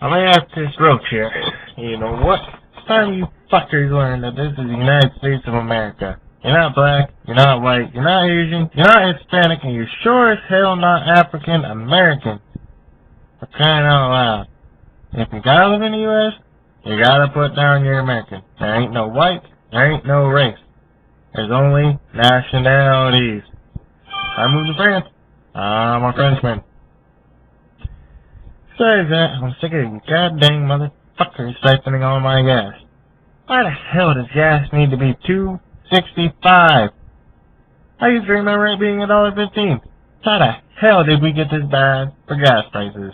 I'm Anarchist Roach here. You know what? It's time you fuckers learn that this is the United States of America. You're not black, you're not white, you're not Asian, you're not Hispanic, and you're sure as hell not African American. For crying out loud. If you gotta live in the U.S., you gotta put down you're American. There ain't no white, there ain't no race. There's only nationalities. I moved to France. I'm a Frenchman. Besides that, I'm sick of you goddamn motherfuckers siphoning all my gas. Why the hell does gas need to be $2.65? I used to remember it being $1.15. How the hell did we get this bad for gas prices?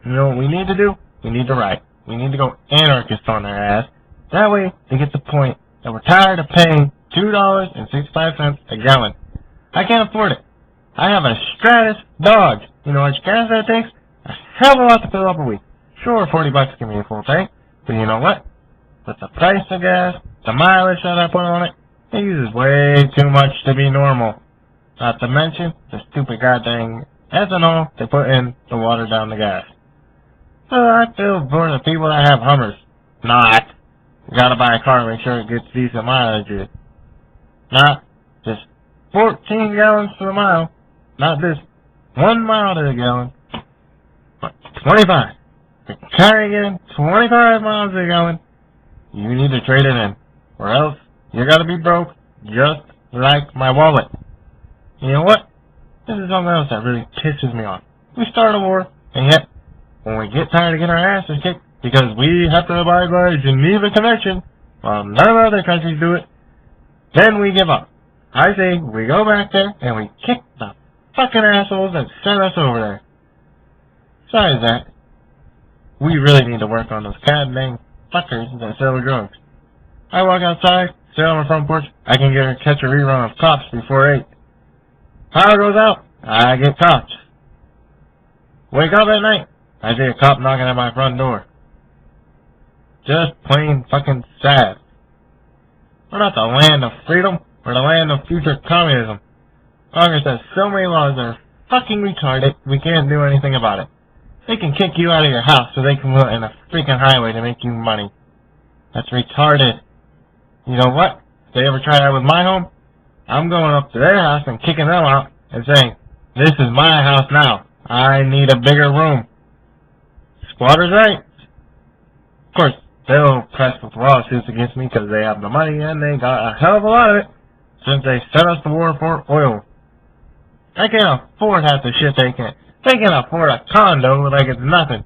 You know what we need to do? We need to write. We need to go anarchist on their ass. That way, they get the point that we're tired of paying $2.65 a gallon. I can't afford it. I have a Stratus dog. You know how much gas that takes? A hell of a lot to fill up a week. Sure, $40 give me a full tank, but you know what? With the price of gas, the mileage that I put on it, it uses way too much to be normal. Not to mention the stupid goddamn ethanol they put in to water down the gas. So I feel for the people that have Hummers. Not. You gotta buy a car and make sure it gets decent mileage. Not just 14 gallons to the mile. Not this 1 mile to the gallon. But 25. If you're carrying 25 miles a gallon, you need to trade it in. Or else, you're gonna be broke, just like my wallet. You know what? This is something else that really pisses me off. We start a war, and yet, when we get tired of getting our asses kicked, because we have to abide by Geneva Convention, while none of other countries do it, then we give up. I say, we go back there, and we kick the fucking assholes that sent us over there. Besides that, we really need to work on those goddamn fuckers that sell drugs. I walk outside, sit on my front porch, I can catch a rerun of Cops before 8. Power goes out, I get cops. Wake up at night, I see a cop knocking at my front door. Just plain fucking sad. We're not the land of freedom, we're the land of future communism. Congress has so many laws that are fucking retarded, we can't do anything about it. They can kick you out of your house so they can put in a freaking highway to make you money. That's retarded. You know what? If they ever try that with my home, I'm going up to their house and kicking them out and saying, this is my house now. I need a bigger room. Squatters' rights. Of course, they'll press with lawsuits against me because they have the money and they got a hell of a lot of it since they sent us to war for oil. I can't afford half the shit they can. They can afford a condo like it's nothing.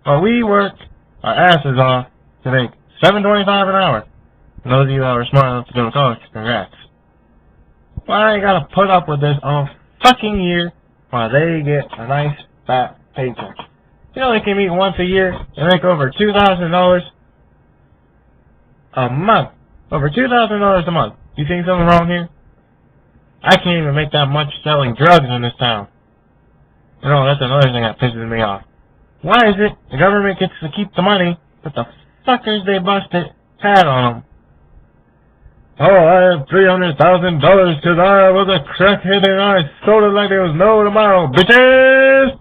But we work our asses off to make $7.25 an hour. And those of you that were smart enough to go to college, congrats. Why I gotta put up with this all fucking year while they get a nice fat paycheck? You know they can meet once a year and make over $2,000 a month. Over $2,000 a month. You think something wrong here? I can't even make that much selling drugs in this town. You know, that's another thing that pisses me off. Why is it the government gets to keep the money, but the fuckers they busted had on them? Oh, I have $300,000 because I was a crackhead and I sold it like there was no tomorrow, bitches!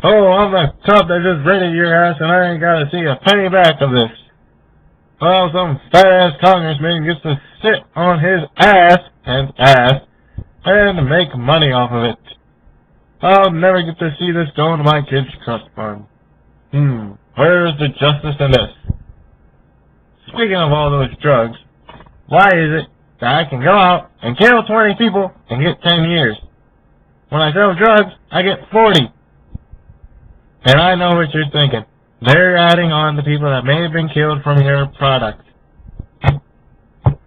Oh, I'm the cop that just raided your ass and I ain't gotta see a penny back of this. Well, some fat-ass congressman gets to sit on his ass and make money off of it. I'll never get to see this go into my kid's trust fund. Where's the justice in this? Speaking of all those drugs, why is it that I can go out and kill 20 people and get 10 years? When I sell drugs, I get 40. And I know what you're thinking. They're adding on to people that may have been killed from your product.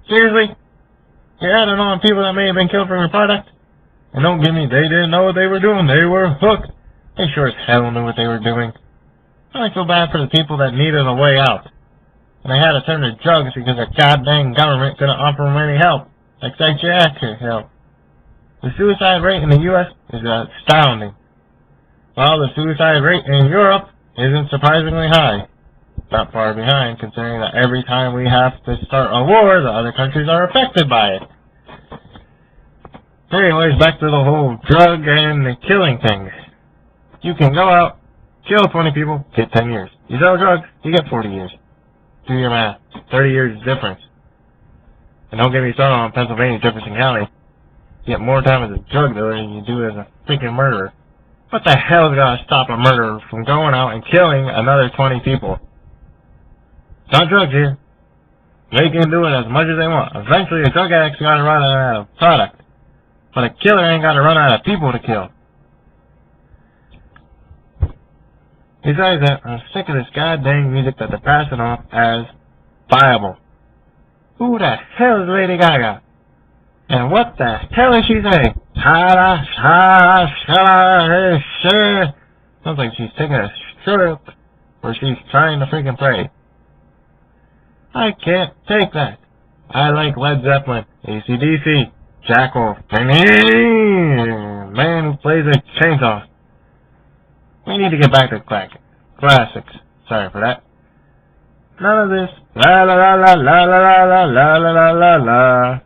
Seriously? You're adding on people that may have been killed from your product? And don't give me, they didn't know what they were doing. They were hooked. They sure as hell knew what they were doing. I feel bad for the people that needed a way out. And they had to turn to drugs because their goddamn government couldn't offer them any help. Like psychiatric help. The suicide rate in the U.S. is astounding. While the suicide rate in Europe isn't surprisingly high. Not far behind, considering that every time we have to start a war, the other countries are affected by it. Anyways, back to the whole drug and the killing thing. You can go out, kill 20 people, get 10 years. You sell drugs, you get 40 years. Do your math. 30 years difference. And don't get me started on Pennsylvania, Jefferson County. You get more time as a drug dealer than you do as a freaking murderer. What the hell's gonna stop a murderer from going out and killing another 20 people? It's not drugs here. They can do it as much as they want. Eventually, a drug addict's gotta run out of product. But a killer ain't gotta run out of people to kill. Besides that, I'm sick of this goddamn music that they're passing off as viable. Who the hell is Lady Gaga? And what the hell is she saying? Sounds like she's taking a stroke or she's trying to freaking pray. I can't take that. I like Led Zeppelin, AC/DC, Jack Wolf, man who plays a chainsaw. We need to get back to classics. Sorry for that. None of this la la la la la la la la la la la.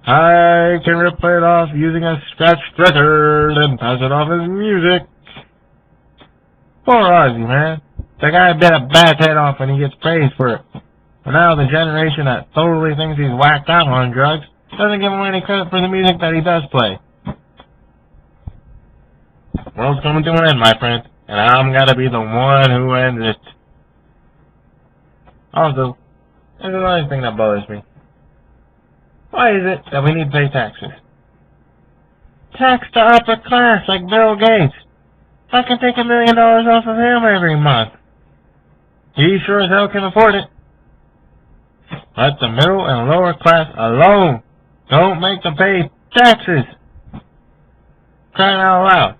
I can replay it off using a scratched record and pass it off as music. Poor Ozzy, man. The guy bit a bat's head off and he gets praised for it. But now the generation that totally thinks he's whacked out on drugs doesn't give him any credit for the music that he does play. The world's coming to an end, my friend, and I'm gotta be the one who ends it. Also, there's another thing that bothers me. Why is it that we need to pay taxes? Tax the upper class like Bill Gates. I can take $1 million off of him every month. He sure as hell can afford it. Let the middle and lower class alone. Don't make them pay taxes. Crying out loud.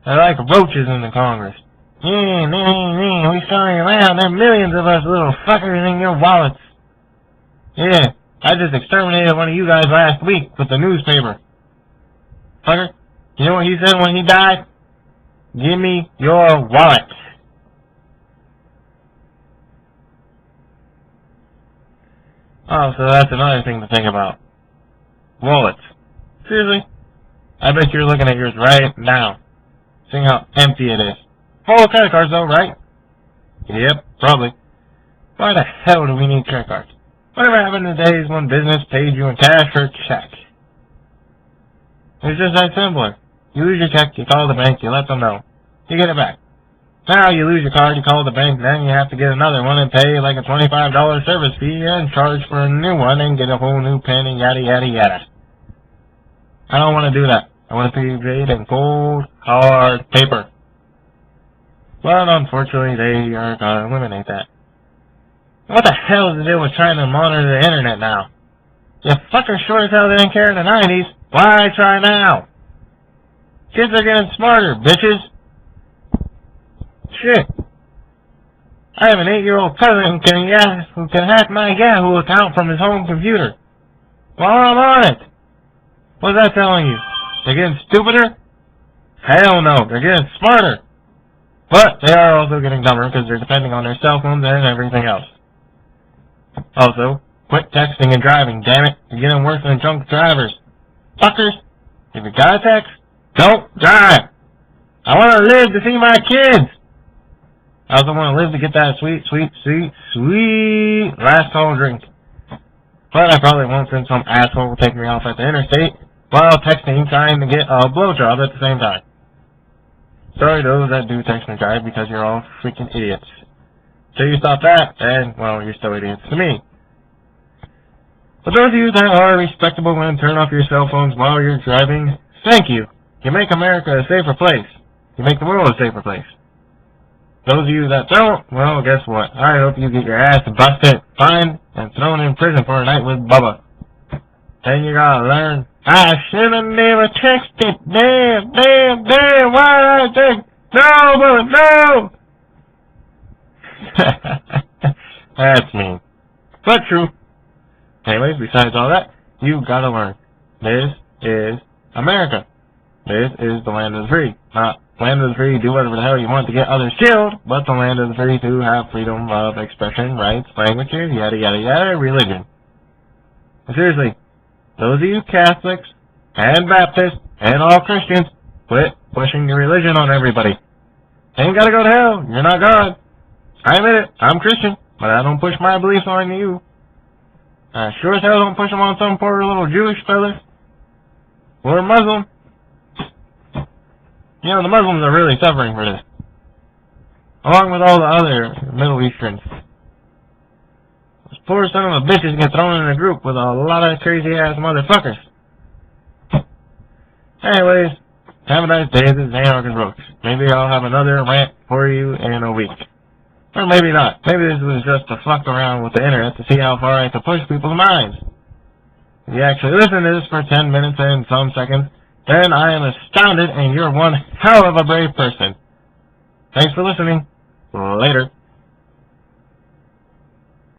They're like roaches in the Congress. We sorry around. There are millions of us little fuckers in your wallets. Yeah, I just exterminated one of you guys last week with the newspaper. Fucker, you know what he said when he died? Give me your wallet. Oh, so that's another thing to think about. Wallets. Seriously? I bet you're looking at yours right now. Seeing how empty it is. Full of credit cards though, right? Yep, probably. Why the hell do we need credit cards? Whatever happened to the days when business paid you in cash or check? It's just that simpler. You lose your check, you call the bank, you let them know. You get it back. Now you lose your card, you call the bank, then you have to get another one and pay like a $25 service fee and charge for a new one and get a whole new PIN and yada yada yada. I don't want to do that. I want to be paid in cold, hard paper. But unfortunately, they are going to eliminate that. What the hell is the deal with trying to monitor the internet now? You fuckers sure as hell didn't care in the 90s. Why try now? Kids are getting smarter, bitches. Shit. I have an 8-year-old cousin who can hack my Yahoo account from his home computer. While I'm on it. What's that telling you? They're getting stupider? Hell no, they're getting smarter. But they are also getting dumber because they're depending on their cell phones and everything else. Also, quit texting and driving, damn it. You're getting worse than drunk drivers. Fuckers, if you got a text, don't drive. I want to live to see my kids. I also want to live to get that sweet last call drink. But I probably won't, since some asshole will take me off at the interstate while texting trying to get a blowjob at the same time. Sorry those that do text and drive because you're all freaking idiots. Till you stop that, and, well, you're still idiots to me. But those of you that are respectable and turn off your cell phones while you're driving, thank you. You make America a safer place. You make the world a safer place. Those of you that don't, well, guess what? I hope you get your ass busted, fined, and thrown in prison for a night with Bubba. Then you gotta learn, I should've never texted. Damn, why did I text? No, Bubba, no! That's mean. But true. Anyways, besides all that, you gotta learn. This is America. This is the land of the free. Not land of the free, do whatever the hell you want to get others killed, but the land of the free to have freedom of expression, rights, languages, yada yada yada, religion. But seriously, those of you Catholics and Baptists and all Christians, quit pushing your religion on everybody. Ain't gotta go to hell. You're not God. I admit it. I'm Christian, but I don't push my beliefs on you. I sure as hell don't push them on some poor little Jewish fellas. Or Muslim. You know, the Muslims are really suffering for this. Along with all the other Middle Easterns. Those poor son of a bitches get thrown in a group with a lot of crazy-ass motherfuckers. Anyways, have a nice day. This is Anarchist Roach. Maybe I'll have another rant for you in a week. Or maybe not. Maybe this was just to fuck around with the internet to see how far I can push people's minds. If you actually listen to this for 10 minutes and some seconds, then I am astounded and you're one hell of a brave person. Thanks for listening. Later.